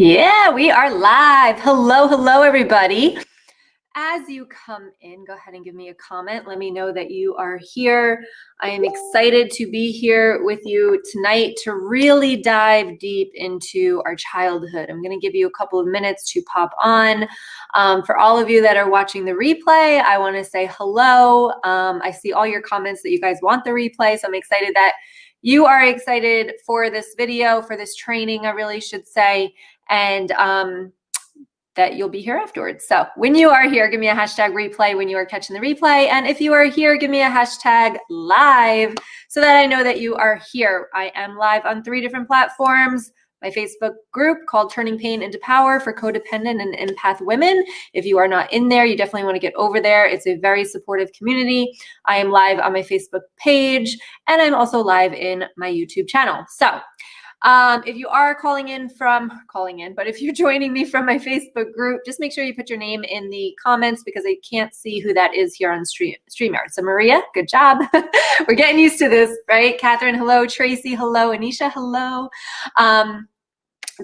Yeah, we are live. Hello, everybody. As you come in, go ahead and give me a comment. Let me know that you are here. I am excited to be here with you tonight to really dive deep into our childhood. I'm going to give you a couple of minutes to pop on. For all of you that are watching the replay, I want to say hello. I see all your comments that you guys want the replay, so I'm excited that you are excited for this video, for this training, I really should say. And that you'll be here afterwards. So when you are here, give me a hashtag replay when you are catching the replay. And if you are here, give me a hashtag live so that I know that you are here. I am live on 3 different platforms. My Facebook group called Turning Pain into Power for Codependent and Empath Women. If you are not in there, you definitely want to get over there. It's a very supportive community. I am live on my Facebook page, and I'm also live in my YouTube channel. So if you are but if you're joining me from my Facebook group, just make sure you put your name in the comments because I can't see who that is here on StreamYard. So Maria, good job. We're getting used to this, right? Catherine, hello. Tracy, hello. Anisha, hello.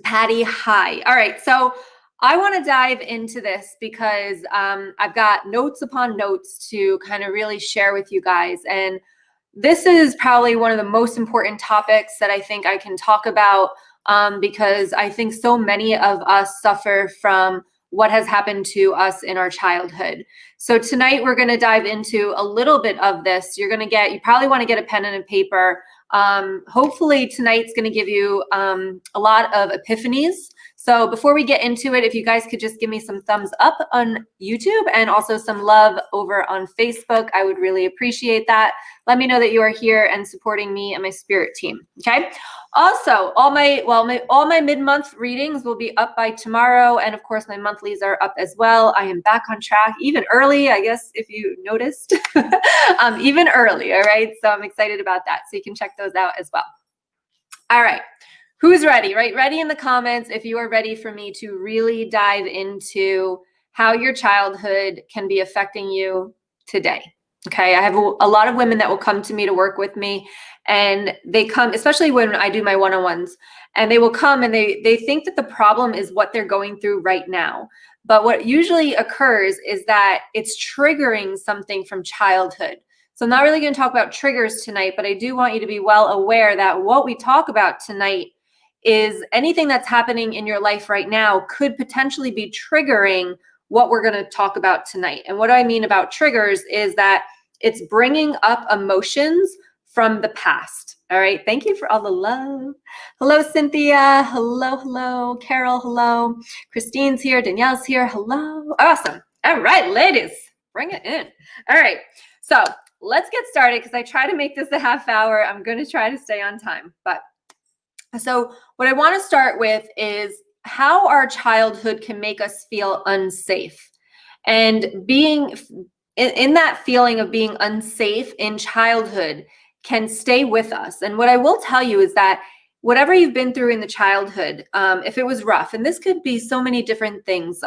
Patty, hi. All right, so I want to dive into this because I've got notes upon notes to kind of really share with you guys. And this is probably one of the most important topics that I think I can talk about because I think so many of us suffer from what has happened to us in our childhood. So tonight we're going to dive into a little bit of this. You probably want to get a pen and a paper. Hopefully tonight's going to give you a lot of epiphanies. So before we get into it, if you guys could just give me some thumbs up on YouTube and also some love over on Facebook, I would really appreciate that. Let me know that you are here and supporting me and my spirit team, okay? Also, all my mid-month readings will be up by tomorrow, and of course my monthlies are up as well. I am back on track, even early, I guess, if you noticed, even early, all right? So I'm excited about that, so you can check those out as well. All right. Who's ready, right? Ready in the comments if you are ready for me to really dive into how your childhood can be affecting you today. Okay, I have a lot of women that will come to me to work with me, and they come, especially when I do my one-on-ones, and they will come and they think that the problem is what they're going through right now. But what usually occurs is that it's triggering something from childhood. So I'm not really going to talk about triggers tonight, but I do want you to be well aware that what we talk about tonight is anything that's happening in your life right now could potentially be triggering what we're going to talk about tonight. And what I mean about triggers is that it's bringing up emotions from the past. All right. Thank you for all the love. Hello, Cynthia. Hello. Carol, hello. Christine's here. Danielle's here. Hello. Awesome. All right, ladies, bring it in. All right. So let's get started because I try to make this a half hour. I'm going to try to stay on time. So what I want to start with is how our childhood can make us feel unsafe. And being in that feeling of being unsafe in childhood can stay with us. And what I will tell you is that whatever you've been through in the childhood, if it was rough, and this could be so many different things.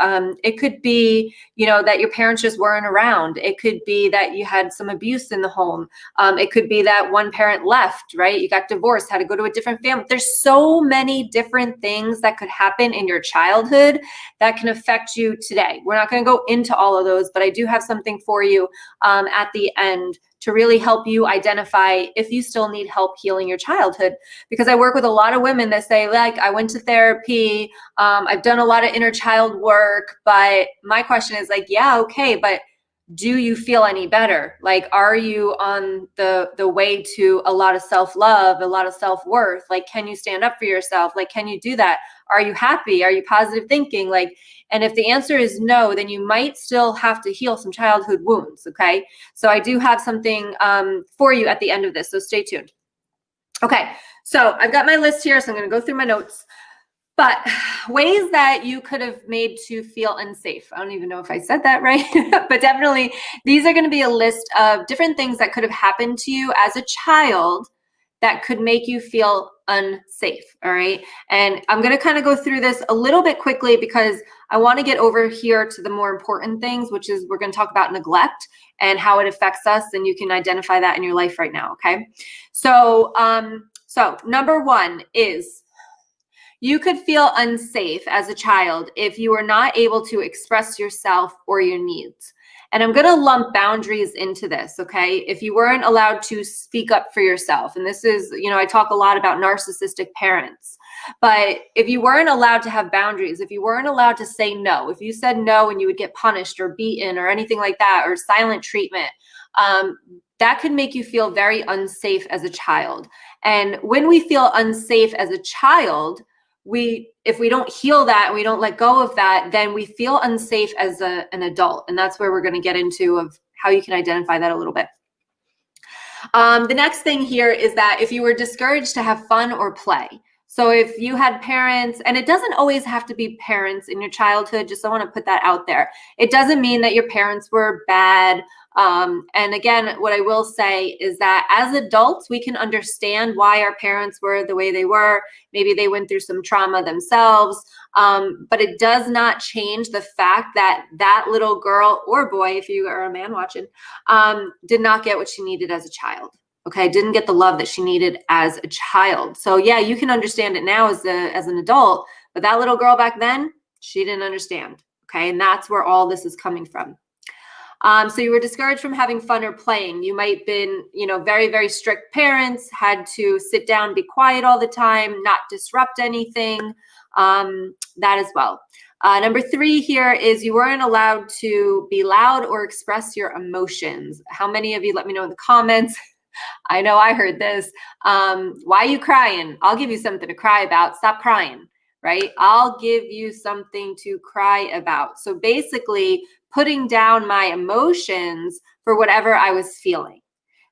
It could be, that your parents just weren't around. It could be that you had some abuse in the home. It could be that one parent left, right? You got divorced, had to go to a different family. There's so many different things that could happen in your childhood that can affect you today. We're not going to go into all of those, but I do have something for you at the end to really help you identify if you still need help healing your childhood. Because I work with a lot of women that say, like, I went to therapy, I've done a lot of inner child work, but my question is like, yeah, okay, but do you feel any better? Like, are you on the way to a lot of self-love, a lot of self-worth? Like, can you stand up for yourself? Like, can you do that? Are you happy? Are you positive thinking? Like, and if the answer is no, then you might still have to heal some childhood wounds, okay? So I do have something for you at the end of this, so stay tuned. Okay, so I've got my list here, so I'm gonna go through my notes. But ways that you could have made to feel unsafe. I don't even know if I said that right, but definitely these are going to be a list of different things that could have happened to you as a child that could make you feel unsafe, all right? And I'm going to kind of go through this a little bit quickly because I want to get over here to the more important things, which is we're going to talk about neglect and how it affects us, and you can identify that in your life right now, okay? So number one is You could feel unsafe as a child if you were not able to express yourself or your needs. And I'm going to lump boundaries into this, okay? If you weren't allowed to speak up for yourself, and this is, I talk a lot about narcissistic parents, but if you weren't allowed to have boundaries, if you weren't allowed to say no, if you said no and you would get punished or beaten or anything like that, or silent treatment, that could make you feel very unsafe as a child. And when we feel unsafe as a child, if we don't heal that and we don't let go of that, then we feel unsafe as an adult. And that's where we're going to get into of how you can identify that a little bit. The next thing here is that if you were discouraged to have fun or play. So if you had parents, and it doesn't always have to be parents in your childhood, just I want to put that out there. It doesn't mean that your parents were bad. And again, what I will say is that as adults, we can understand why our parents were the way they were. Maybe they went through some trauma themselves, but it does not change the fact that that little girl or boy, if you are a man watching, did not get what she needed as a child. Okay, didn't get the love that she needed as a child. So yeah, you can understand it now as an adult, but that little girl back then, she didn't understand. Okay, and that's where all this is coming from. So you were discouraged from having fun or playing. You might have been, very, very strict parents, had to sit down, be quiet all the time, not disrupt anything, that as well. Number 3 here is you weren't allowed to be loud or express your emotions. How many of you, let me know in the comments. I know I heard this. Why are you crying? I'll give you something to cry about. Stop crying, right? I'll give you something to cry about. So basically putting down my emotions for whatever I was feeling.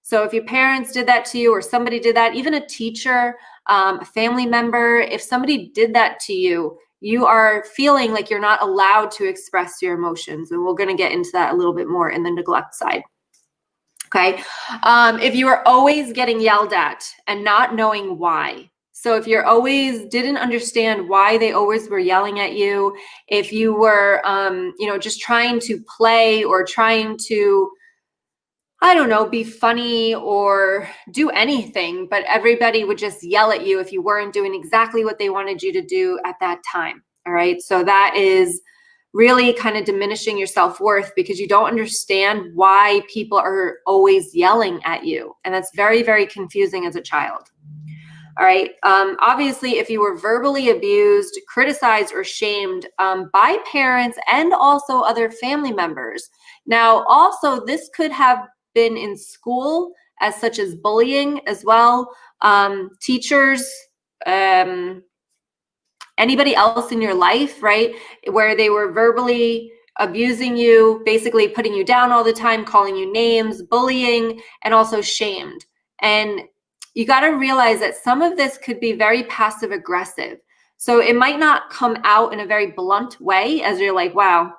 So if your parents did that to you or somebody did that, even a teacher, a family member, if somebody did that to you, you are feeling like you're not allowed to express your emotions. And we're going to get into that a little bit more in the neglect side. Okay. If you are always getting yelled at and not knowing why. So if you're always didn't understand why they always were yelling at you, if you were, just trying to play or trying to, I don't know, be funny or do anything, but everybody would just yell at you if you weren't doing exactly what they wanted you to do at that time. All right. So that is really kind of diminishing your self-worth because you don't understand why people are always yelling at you. And that's very, very confusing as a child. All right. Obviously, if you were verbally abused, criticized, or shamed by parents and also other family members. Now, also, this could have been in school as such as bullying as well. Teachers, anybody else in your life, right? Where they were verbally abusing you, basically putting you down all the time, calling you names, bullying, and also shamed. And you got to realize that some of this could be very passive aggressive. So it might not come out in a very blunt way as you're like, wow,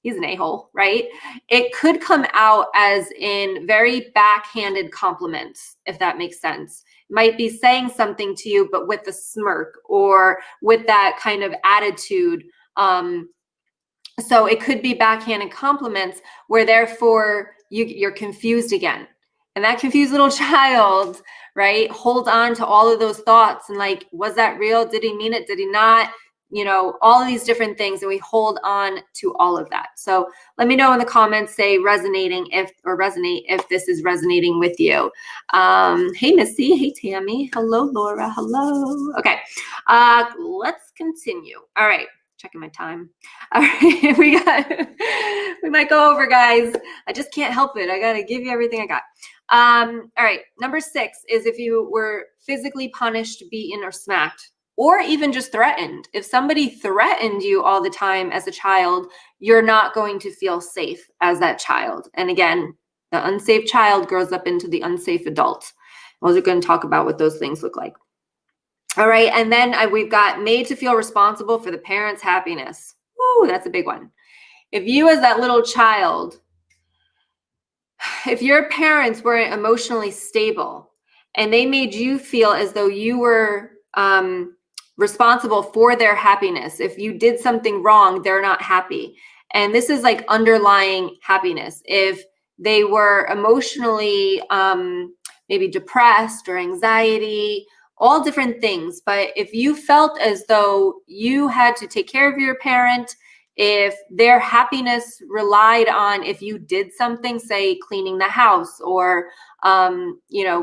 he's an a-hole, right? It could come out as in very backhanded compliments, if that makes sense. Might be saying something to you, but with a smirk or with that kind of attitude. So it could be backhanded compliments where therefore you're confused again. And that confused little child, right, holds on to all of those thoughts and like, was that real? Did he mean it? Did he not? All of these different things, and we hold on to all of that. So let me know in the comments, say resonate if this is resonating with you. Hey, Missy. Hey, Tammy. Hello, Laura. Hello. Okay. Let's continue. All right. Checking my time. All right. We might go over, guys. I just can't help it. I got to give you everything I got. All right. Number 6 is if you were physically punished, beaten, or smacked, or even just threatened. If somebody threatened you all the time as a child, you're not going to feel safe as that child. And again, the unsafe child grows up into the unsafe adult. We're going to talk about what those things look like. All right. And then we've got made to feel responsible for the parent's happiness. Woo, that's a big one. If you as that little child, if your parents weren't emotionally stable and they made you feel as though you were responsible for their happiness. If you did something wrong, they're not happy. And this is like underlying happiness. If they were emotionally maybe depressed or anxiety all different things. But if you felt as though you had to take care of your parent, if their happiness relied on if you did something, say cleaning the house or,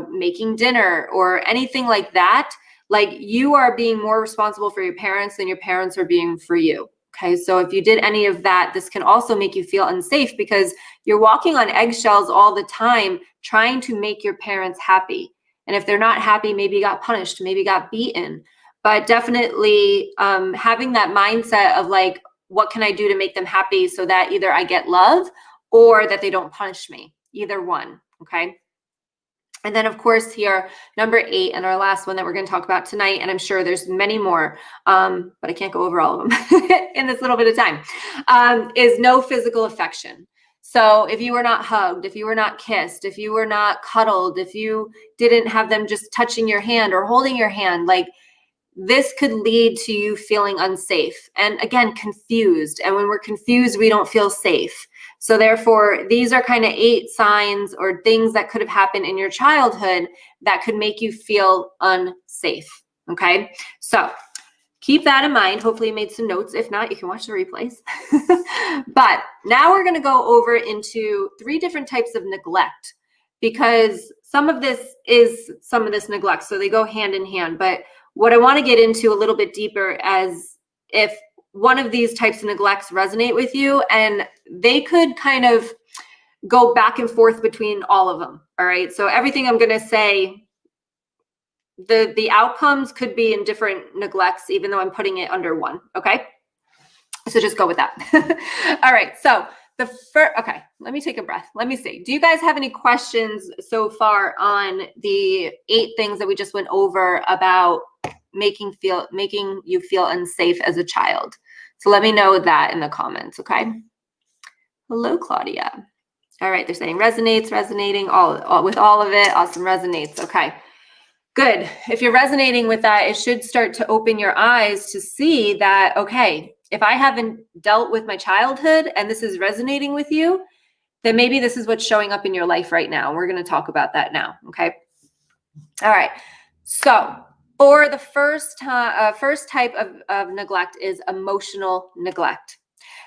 making dinner or anything like that, like you are being more responsible for your parents than your parents are being for you. Okay, so if you did any of that, this can also make you feel unsafe because you're walking on eggshells all the time trying to make your parents happy. And if they're not happy, maybe you got punished, maybe you got beaten. But definitely having that mindset of like, what can I do to make them happy so that either I get love or that they don't punish me, either one, okay? And then, of course, here, number 8, and our last one that we're going to talk about tonight, and I'm sure there's many more, but I can't go over all of them in this little bit of time, is no physical affection. So if you were not hugged, if you were not kissed, if you were not cuddled, if you didn't have them just touching your hand or holding your hand, like this could lead to you feeling unsafe and, again, confused. And when we're confused, we don't feel safe. So therefore, these are kind of 8 signs or things that could have happened in your childhood that could make you feel unsafe. Okay, so keep that in mind. Hopefully you made some notes. If not, you can watch the replays. But now we're going to go over into 3 different types of neglect, because some of this neglect. So they go hand in hand. But what I want to get into a little bit deeper as if one of these types of neglects resonate with you, and they could kind of go back and forth between all of them. All right. So everything I'm going to say, the outcomes could be in different neglects, even though I'm putting it under one. Okay. So just go with that. All right. So okay, let me take a breath. Let me see. Do you guys have any questions so far on the 8 things that we just went over about making you feel unsafe as a child? So let me know that in the comments, okay? Hello, Claudia. All right, they're saying resonating, all with all of it. Awesome, resonates. Okay, good. If you're resonating with that, it should start to open your eyes to see that, okay, if I haven't dealt with my childhood and this is resonating with you, then maybe this is what's showing up in your life right now. We're going to talk about that now, okay? All right, so for the first type of neglect is emotional neglect.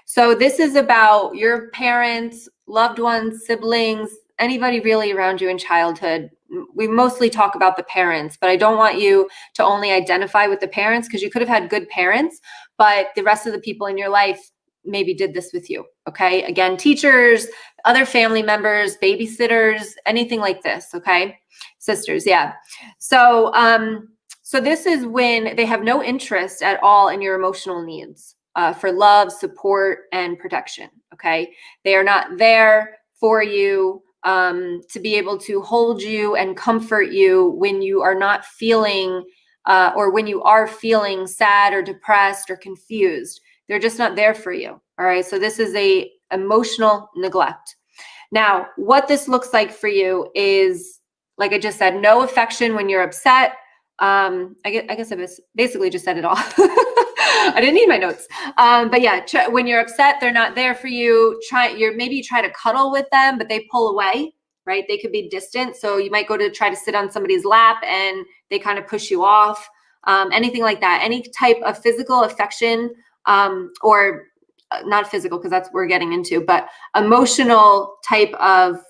So this is about your parents, loved ones, siblings, anybody really around you in childhood. We mostly talk about the parents, but I don't want you to only identify with the parents, because you could have had good parents, but the rest of the people in your life maybe did this with you, okay? Again, teachers, other family members, babysitters, anything like this, okay? Sisters, yeah. So, so this is when they have no interest at all in your emotional needs for love, support, and protection, okay? They are not there for you to be able to hold you and comfort you when you are not feeling or when you are feeling sad or depressed or confused. They're just not there for you, all right? So this is a emotional neglect. Now, what this looks like for you is, like I just said, no affection when you're upset. I guess I basically just said it all. I didn't need my notes. But yeah, when you're upset, they're not there for you. Maybe you try to cuddle with them, but they pull away, right? They could be distant. So you might go to try to sit on somebody's lap and they kind of push you off. Anything like that. Any type of physical affection or not physical, because that's what we're getting into, but emotional type of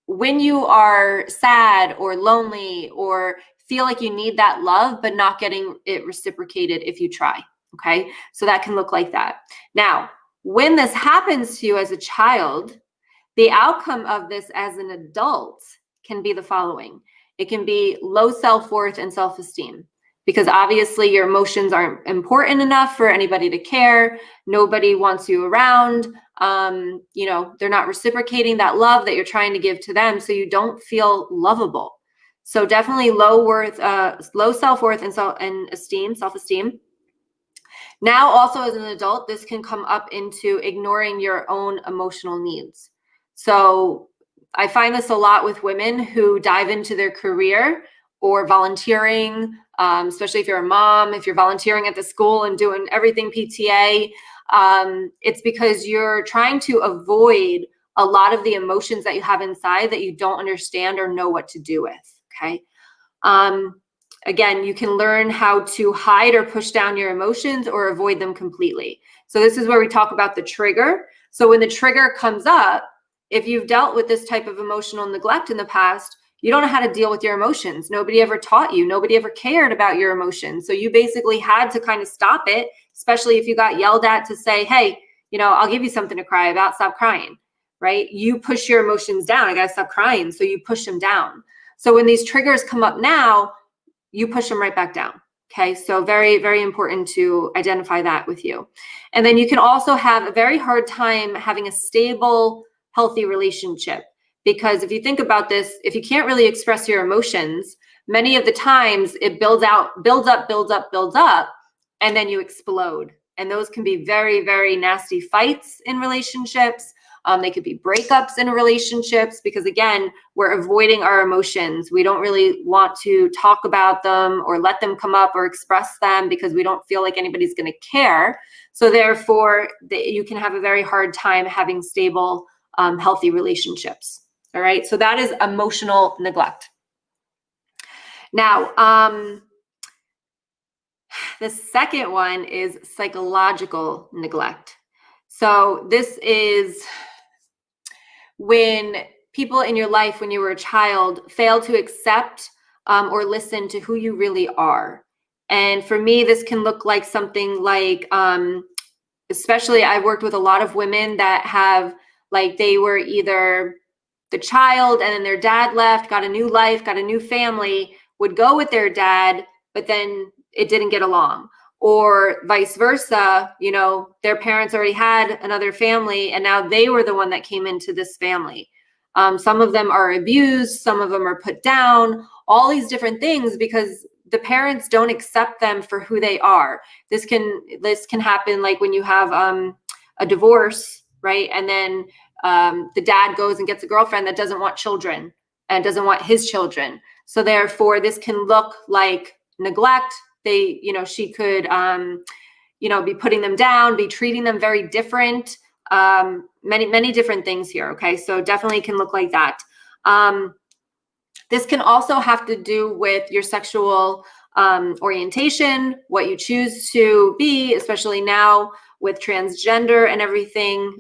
when you are sad or lonely or feel like you need that love, but not getting it reciprocated if you try, okay? So that can look like that. Now, when this happens to you as a child, the outcome of this as an adult can be the following. It can be low self-worth and self-esteem, because obviously your emotions aren't important enough for anybody to care. Nobody wants you around. They're not reciprocating that love that you're trying to give to them, so you don't feel lovable. So definitely low self-worth and self-esteem. Now, also as an adult, this can come up into ignoring your own emotional needs. So I find this a lot with women who dive into their career or volunteering, especially if you're a mom, if you're volunteering at the school and doing everything PTA, it's because you're trying to avoid a lot of the emotions that you have inside that you don't understand or know what to do with, okay? Again, you can learn how to hide or push down your emotions or avoid them completely. So this is where we talk about the trigger. So when the trigger comes up, if you've dealt with this type of emotional neglect in the past, you don't know how to deal with your emotions. Nobody ever taught you. Nobody ever cared about your emotions. So you basically had to kind of stop it, especially if you got yelled at to say, hey, I'll give you something to cry about. Stop crying, right? You push your emotions down. I got to stop crying. So you push them down. So when these triggers come up now, you push them right back down. Okay, so very, very important to identify that with you. And then you can also have a very hard time having a stable, healthy relationship. Because if you think about this, if you can't really express your emotions, many of the times it builds up, and then you explode. And those can be very, very nasty fights in relationships. They could be breakups in relationships because, again, we're avoiding our emotions. We don't really want to talk about them or let them come up or express them because we don't feel like anybody's going to care. So therefore, you can have a very hard time having stable, healthy relationships. All right. So that is emotional neglect. Now, the second one is psychological neglect. So this is when people in your life, when you were a child, fail to accept or listen to who you really are. And for me, this can look like something like, especially I've worked with a lot of women that have, like, they were either the child and then their dad left, got a new life, got a new family, would go with their dad, but then it didn't get along. Or vice versa, their parents already had another family and now they were the one that came into this family. Some of them are abused, some of them are put down, all these different things because the parents don't accept them for who they are. This can happen like when you have a divorce, right? And then the dad goes and gets a girlfriend that doesn't want children and doesn't want his children. So therefore, this can look like neglect. She could, be putting them down, be treating them very different, many different things here. Okay. So definitely can look like that. This can also have to do with your sexual orientation, what you choose to be, especially now with transgender and everything.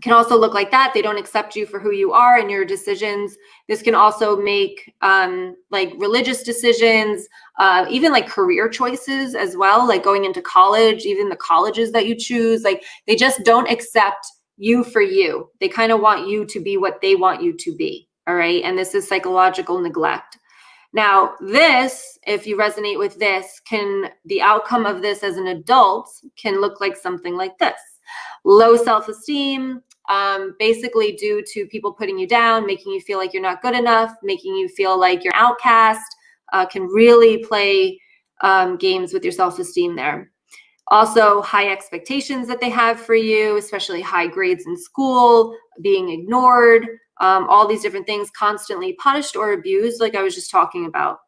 Can also look like that. They don't accept you for who you are and your decisions. This can also make like religious decisions, even like career choices as well, like going into college, even the colleges that you choose, like they just don't accept you for you. They kind of want you to be what they want you to be. All right. And this is psychological neglect. Now, this, if you resonate with this, the outcome of this as an adult can look like something like this. Low self-esteem, basically due to people putting you down, making you feel like you're not good enough, making you feel like you're outcast, can really play games with your self-esteem there. Also, high expectations that they have for you, especially high grades in school, being ignored, all these different things, constantly punished or abused, like I was just talking about.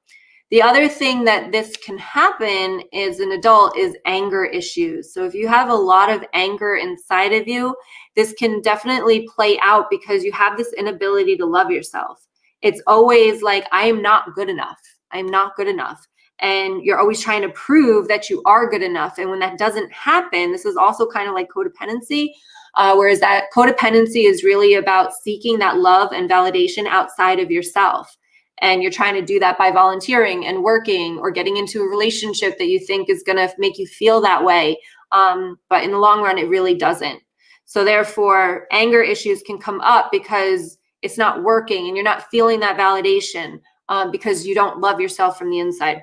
The other thing that this can happen as an adult is anger issues. So if you have a lot of anger inside of you, this can definitely play out because you have this inability to love yourself. It's always like, I am not good enough. I'm not good enough. And you're always trying to prove that you are good enough. And when that doesn't happen, this is also kind of like codependency, whereas that codependency is really about seeking that love and validation outside of yourself. And you're trying to do that by volunteering and working or getting into a relationship that you think is going to make you feel that way. But in the long run, it really doesn't. So therefore, anger issues can come up because it's not working and you're not feeling that validation because you don't love yourself from the inside.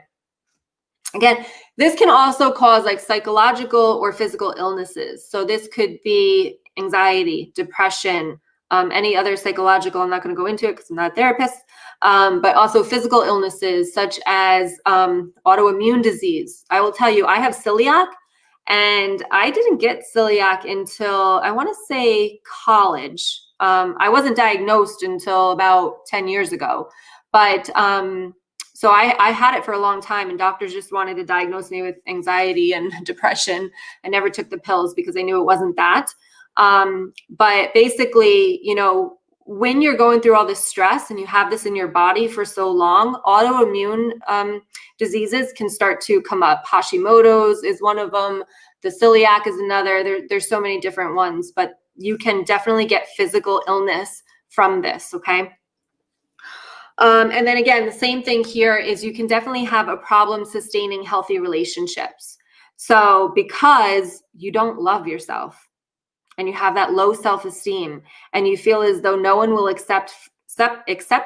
Again, this can also cause like psychological or physical illnesses. So this could be anxiety, depression, any other psychological. I'm not going to go into it because I'm not a therapist, but also physical illnesses such as autoimmune disease. I will tell you, I have celiac, and I didn't get celiac until I want to say college. I wasn't diagnosed until about 10 years ago, but so I had it for a long time, and doctors just wanted to diagnose me with anxiety and depression. I never took the pills because I knew it wasn't that. But basically, when you're going through all this stress and you have this in your body for so long, autoimmune diseases can start to come up. Hashimoto's is one of them. The celiac is another. There's so many different ones, but you can definitely get physical illness from this, okay? And then again, the same thing here is you can definitely have a problem sustaining healthy relationships. So because you don't love yourself and you have that low self-esteem and you feel as though no one will accept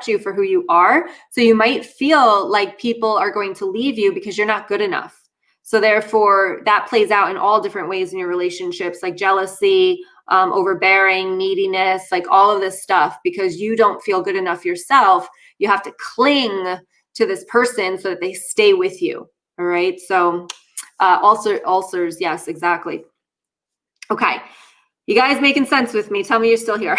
you for who you are. So you might feel like people are going to leave you because you're not good enough. So therefore that plays out in all different ways in your relationships, like jealousy, overbearing, neediness, like all of this stuff, because you don't feel good enough yourself. You have to cling to this person so that they stay with you. All right. So ulcers. Yes, exactly. Okay. You guys making sense with me? Tell me you're still here.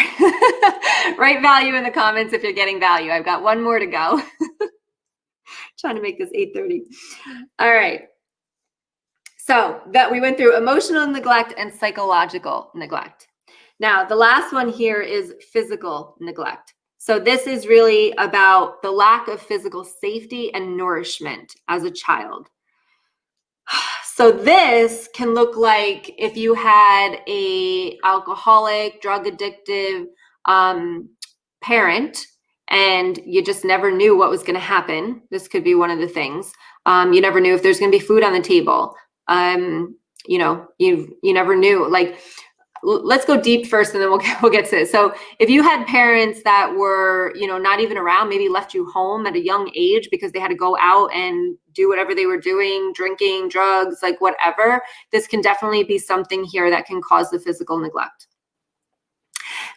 Write value in the comments if you're getting value. I've got one more to go. Trying to make this 8:30. All right. So that we went through emotional neglect and psychological neglect. Now, the last one here is physical neglect. So this is really about the lack of physical safety and nourishment as a child. So this can look like if you had a alcoholic, drug addictive parent and you just never knew what was going to happen. This could be one of the things. You never knew if there's going to be food on the table. You know, you never knew. Like, let's go deep first and then we'll get to it. So if you had parents that were, you know, not even around, maybe left you home at a young age because they had to go out and do whatever they were doing, drinking, drugs, like whatever, this can definitely be something here that can cause the physical neglect.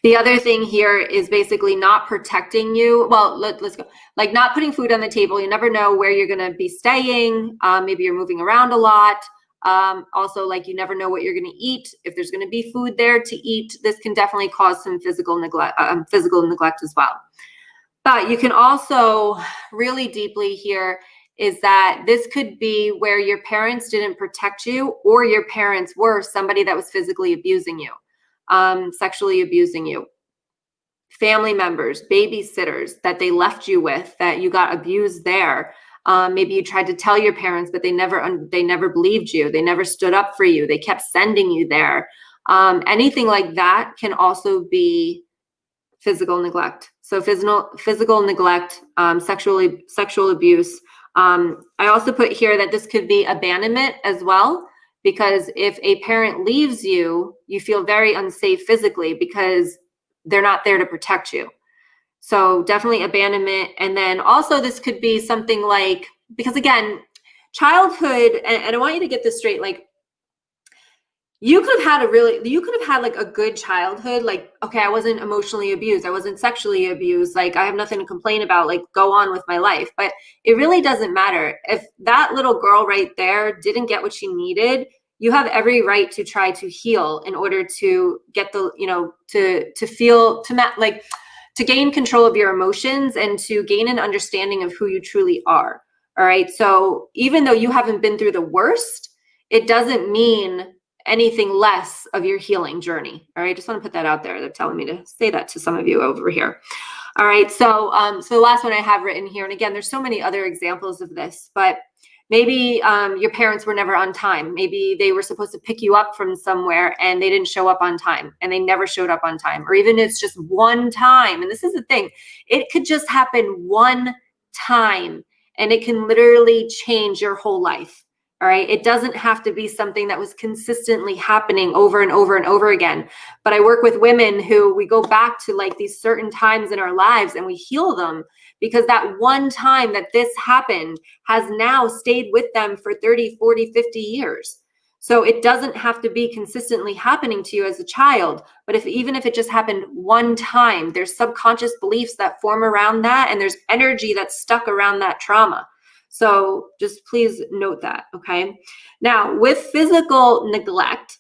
The other thing here is basically not protecting you. Well, let's go. Like not putting food on the table. You never know where you're going to be staying. Maybe you're moving around a lot. Also, like you never know what you're going to eat. If there's going to be food there to eat, this can definitely cause some physical neglect as well. But you can also really deeply here is that this could be where your parents didn't protect you, or your parents were somebody that was physically abusing you, sexually abusing you. Family members, babysitters that they left you with, that you got abused there. Maybe you tried to tell your parents, but they never believed you. They never stood up for you. They kept sending you there. Anything like that can also be physical neglect. So physical neglect, sexual abuse. I also put here that this could be abandonment as well, because if a parent leaves you, you feel very unsafe physically because they're not there to protect you. So definitely abandonment. And then also this could be something like, because again, childhood, and I want you to get this straight, like you could have had like a good childhood. Like, okay, I wasn't emotionally abused. I wasn't sexually abused. Like I have nothing to complain about, like go on with my life. But it really doesn't matter. If that little girl right there didn't get what she needed, you have every right to try to heal in order to get the, you know, to feel, to gain control of your emotions and to gain an understanding of who you truly are. All right. So even though you haven't been through the worst, it doesn't mean anything less of your healing journey. All right. Just want to put that out there. They're telling me to say that to some of you over here. All right. So, so the last one I have written here, and again, there's so many other examples of this, but maybe your parents were never on time. Maybe they were supposed to pick you up from somewhere and they didn't show up on time, and they never showed up on time. Or even it's just one time. And this is the thing. It could just happen one time and it can literally change your whole life. All right. It doesn't have to be something that was consistently happening over and over and over again. But I work with women who we go back to like these certain times in our lives and we heal them, because that one time that this happened has now stayed with them for 30, 40, 50 years. So it doesn't have to be consistently happening to you as a child. But even if it just happened one time, there's subconscious beliefs that form around that, and there's energy that's stuck around that trauma. So just please note that, okay? Now, with physical neglect,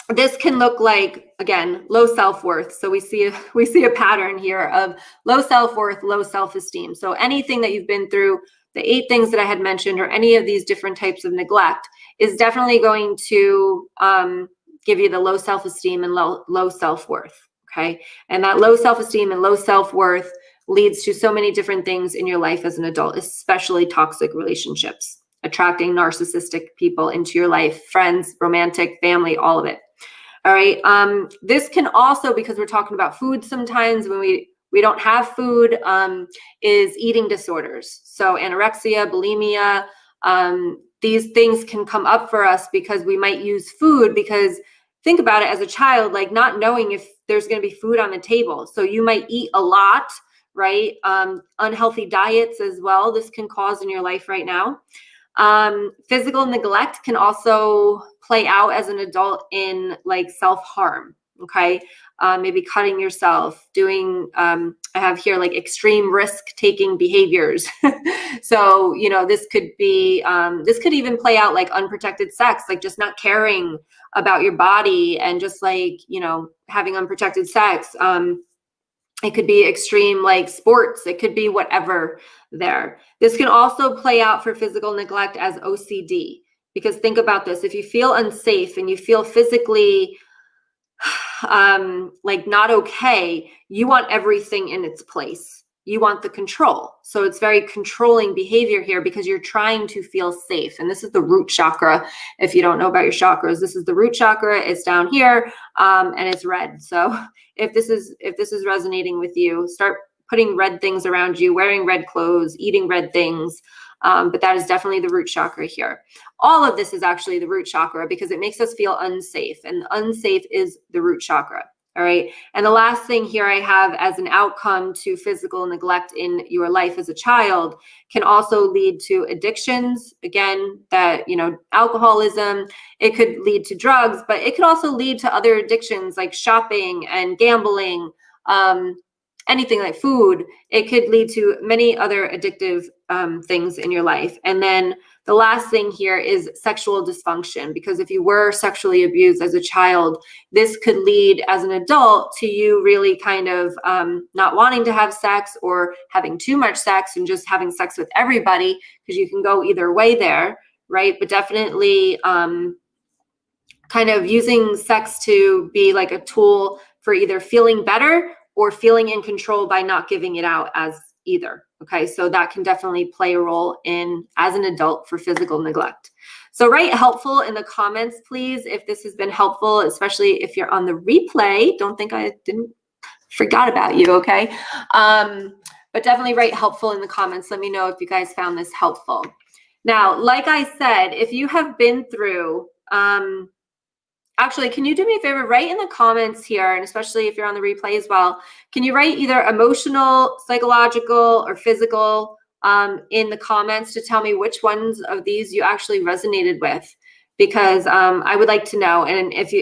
this can look like, again, low self-worth. So we see a pattern here of low self-worth, low self-esteem. So anything that you've been through, the 8 things that I had mentioned, or any of these different types of neglect, is definitely going to give you the low self-esteem and low self-worth, Okay. And that low self-esteem and low self-worth leads to so many different things in your life as an adult, especially toxic relationships, attracting narcissistic people into your life, friends, romantic, family, all of it. All right. This can also, because we're talking about food sometimes when we don't have food, is eating disorders. So anorexia, bulimia, these things can come up for us because we might use food, because think about it as a child, like not knowing if there's going to be food on the table. So you might eat a lot, right? Unhealthy diets as well. This can cause in your life right now. Physical neglect can also play out as an adult in like self-harm. Okay. Maybe cutting yourself, doing, I have here like extreme risk-taking behaviors. So, you know, this could be, this could even play out like unprotected sex, like just not caring about your body and just like, you know, having unprotected sex. It could be extreme like sports. It could be whatever there. This can also play out for physical neglect as OCD, because think about this. If you feel unsafe and you feel physically like not okay, you want everything in its place. You want the control. So it's very controlling behavior here because you're trying to feel safe. And this is the root chakra. If you don't know about your chakras, this is the root chakra. It's down here, and it's red. So if this is resonating with you, start putting red things around you, wearing red clothes, eating red things. But that is definitely the root chakra here. All of this is actually the root chakra because it makes us feel unsafe, and unsafe is the root chakra. All right. And the last thing here I have as an outcome to physical neglect in your life as a child can also lead to addictions. Again, that, you know, alcoholism, it could lead to drugs, but it could also lead to other addictions like shopping and gambling, anything like food. It could lead to many other addictive things in your life. And then the last thing here is sexual dysfunction, because if you were sexually abused as a child, this could lead as an adult to you really kind of not wanting to have sex or having too much sex and just having sex with everybody, because you can go either way there, right? But definitely kind of using sex to be like a tool for either feeling better or feeling in control by not giving it out as either. Okay, so that can definitely play a role in as an adult for physical neglect. So write helpful in the comments, please, if this has been helpful, especially if you're on the replay. Don't think I didn't forgot about you, okay? But definitely write helpful in the comments. Let me know if you guys found this helpful. Now, like I said, if you have been through, actually, can you do me a favor? Write in the comments here, and especially if you're on the replay as well, can you write either emotional, psychological, or physical in the comments to tell me which ones of these you actually resonated with? Because I would like to know. And if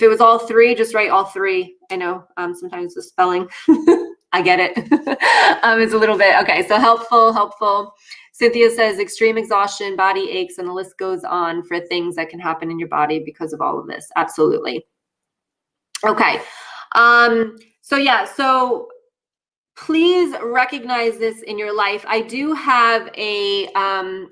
it was all three, just write all three. I know sometimes the spelling, I get it. It's a little bit, okay, so helpful. Cynthia says extreme exhaustion, body aches, and the list goes on for things that can happen in your body because of all of this. Absolutely. Okay. So yeah, so please recognize this in your life. I do have a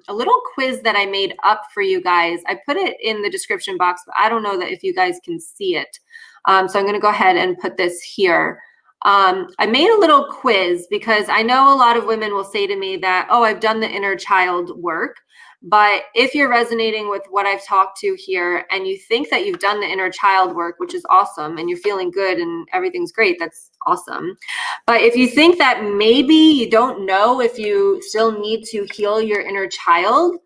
little quiz that I made up for you guys. I put it in the description box, but I don't know that if you guys can see it. So I'm going to go ahead and put this here. I made a little quiz because I know a lot of women will say to me that, oh, I've done the inner child work. But if you're resonating with what I've talked to here and you think that you've done the inner child work, which is awesome, and you're feeling good and everything's great, that's awesome. But if you think that maybe you don't know if you still need to heal your inner child,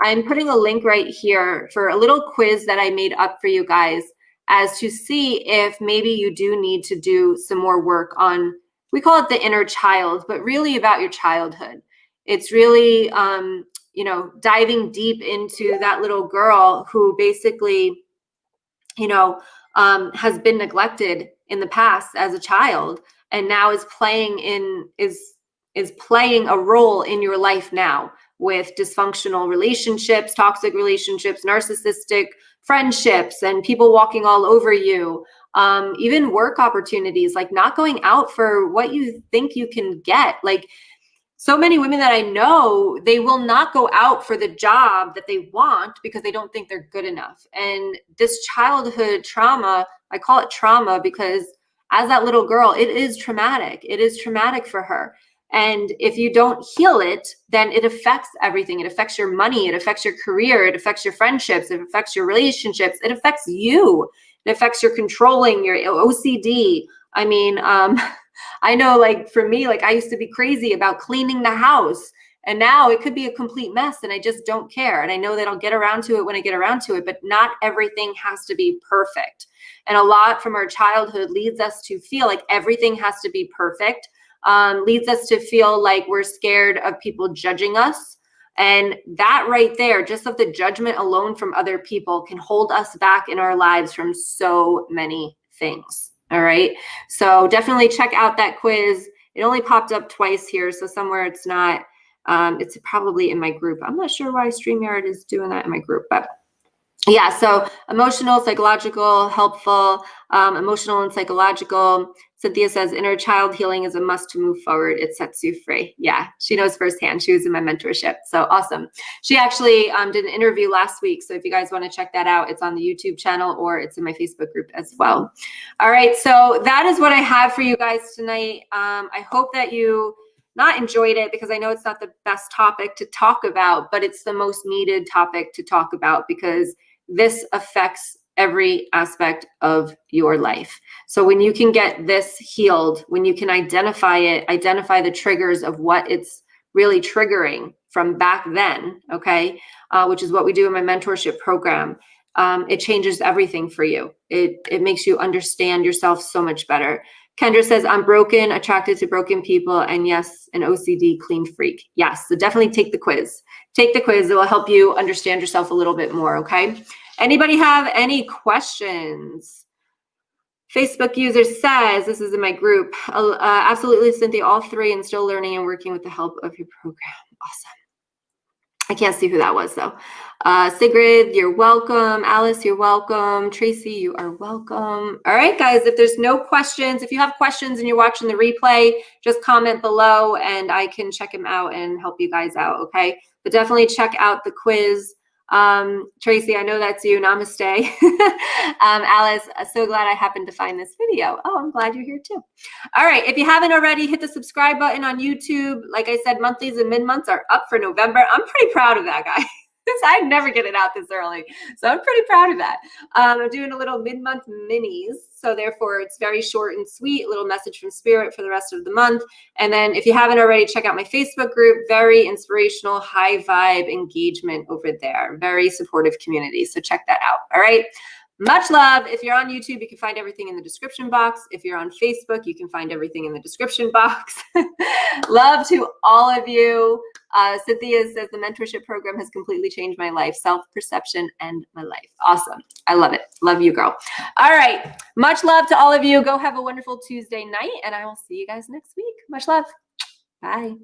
I'm putting a link right here for a little quiz that I made up for you guys as to see if maybe you do need to do some more work on, we call it the inner child, but really about your childhood. It's really, you know, diving deep into that little girl who basically, you know, has been neglected in the past as a child and now is playing a role in your life now with dysfunctional relationships, toxic relationships, narcissistic friendships, and people walking all over you. Even work opportunities, like not going out for what you think you can get. Like so many women that I know, they will not go out for the job that they want because they don't think they're good enough. And this childhood trauma, I call it trauma because as that little girl, it is traumatic. It is traumatic for her. And if you don't heal it, then it affects everything. It affects your money. It affects your career. It affects your friendships. It affects your relationships. It affects you. It affects your controlling, your OCD. I mean, I know, like, for me, like, I used to be crazy about cleaning the house, and now it could be a complete mess and I just don't care. And I know that I'll get around to it when I get around to it, but not everything has to be perfect. And a lot from our childhood leads us to feel like everything has to be perfect, leads us to feel like we're scared of people judging us. And that right there, just of the judgment alone from other people, can hold us back in our lives from so many things. All right. So definitely check out that quiz. It only popped up twice here, so somewhere it's not. It's probably in my group. I'm not sure why StreamYard is doing that in my group, but yeah, so emotional, psychological, helpful, emotional and psychological. Cynthia says inner child healing is a must to move forward. It sets you free. Yeah, she knows firsthand. She was in my mentorship. So awesome. She actually did an interview last week. So if you guys want to check that out, it's on the YouTube channel or it's in my Facebook group as well. All right, so that is what I have for you guys tonight. I hope that you not enjoyed it, because I know it's not the best topic to talk about, but it's the most needed topic to talk about because this affects every aspect of your life. So when you can get this healed, when you can identify it, identify the triggers of what it's really triggering from back then, okay, which is what we do in my mentorship program, it changes everything for you. It makes you understand yourself so much better. Kendra says, I'm broken, attracted to broken people, and yes, an OCD clean freak. Yes, so definitely take the quiz. Take the quiz. It will help you understand yourself a little bit more, okay? Anybody have any questions? Facebook user says, this is in my group, absolutely, Cynthia, all three, and still learning and working with the help of your program. Awesome. I can't see who that was, though. Sigrid, you're welcome. Alice, you're welcome. Tracy, you are welcome. All right, guys, if there's no questions, if you have questions and you're watching the replay, just comment below and I can check them out and help you guys out, okay? But definitely check out the quiz. Tracy, I know that's you. Namaste. Alice, so glad I happened to find this video. Oh, I'm glad you're here too. All right, if you haven't already, hit the subscribe button on YouTube. Like I said, monthlies and mid-months are up for November. I'm pretty proud of that, guys. I never get it out this early, so I'm pretty proud of that. I'm doing a little mid-month minis, so therefore it's very short and sweet, a little message from Spirit for the rest of the month. And then if you haven't already, check out my Facebook group, very inspirational, high vibe engagement over there, very supportive community, so check that out. All right, much love. If you're on YouTube, you can find everything in the description box. If you're on Facebook, you can find everything in the description box. Love to all of you. Cynthia says the mentorship program has completely changed my life, self-perception, and my life. Awesome. I love it. Love you, girl. All right. Much love to all of you. Go have a wonderful Tuesday night, and I will see you guys next week. Much love. Bye.